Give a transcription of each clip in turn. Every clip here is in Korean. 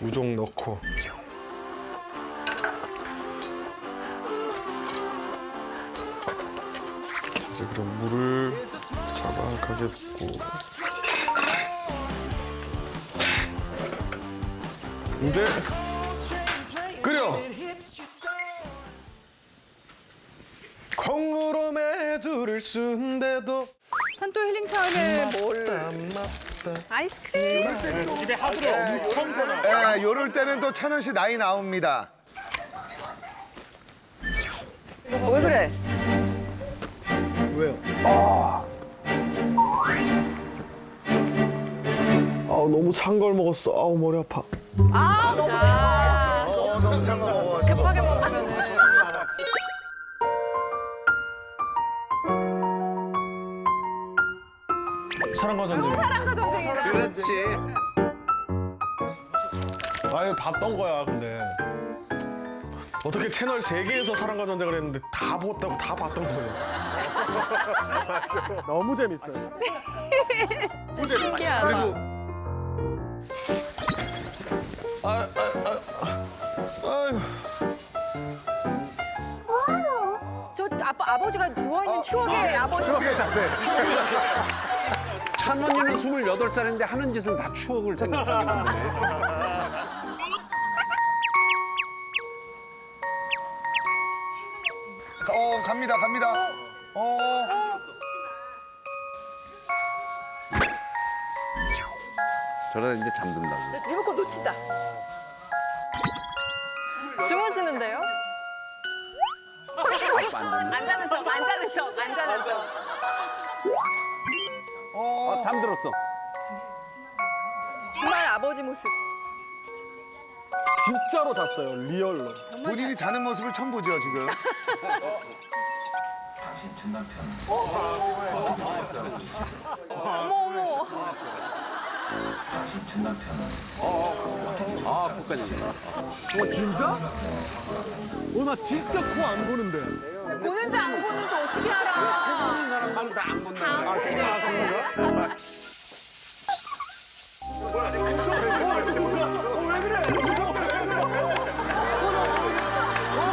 우종 넣고. 이제 그럼 물을 자박하게 붓고. 이제 끓여. 콩으로 매주를 쓴데도 산또 힐링타임에 뭘? 아이스크림. 집에 하드로 엄청 사놔. 예, 요럴 때는 또 찬원 씨 나이 나옵니다. 왜 그래? 왜요? 너무 찬 걸 먹었어. 아우 머리 아파. 아 너무 너무 찬 거 먹어. 급하게 먹으면은. 사랑과 전쟁. 사랑과 전쟁이다. 그렇지. 아유 봤던 거야 근데. 어떻게 채널 3개에서 사랑과 전쟁을 했는데 다 봤다고 다 봤던 거냐. 너무 재밌어요. 신기하다. 그리고 아유. 저 아버지가 누워 있는 추억의 아버지. 추억의 자세. 찬원이는 28살인데 하는 짓은 다 추억을 생각하게 만드네. 갑니다, 갑니다. 저러다 이제 잠든다고. 리모컨 놓친다. 주무시는데요? 안 자는 척, 안 자는 척, 안 자는 척. 잠들었어. 주말 아버지 모습. 진짜로 잤어요. 리얼로. 본인이 자는 모습을 처음 보죠, 지금. 어머 어머. 아, 끝까지. 진짜? 나 진짜 코 안 고는데. 보는지 안 보는지 어떻게 알아? 보는 사람들은 다안 건너.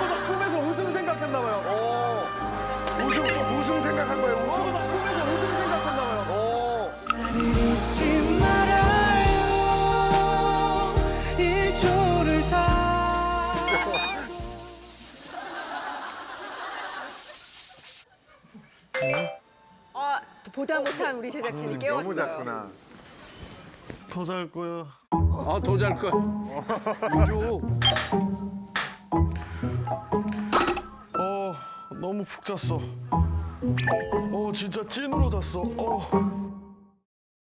나 꿈에서 웃음 생각했나 봐요. 우승 생각한 거예요, 우승. 나 꿈에서 웃음 생각했나 봐요. 잊지 말아요 일초를 보다 못한 우리 제작진이 깨웠어요. 더 잘 거야. 더 잘 걸. 너무 푹 잤어. 진짜 찐으로 잤어.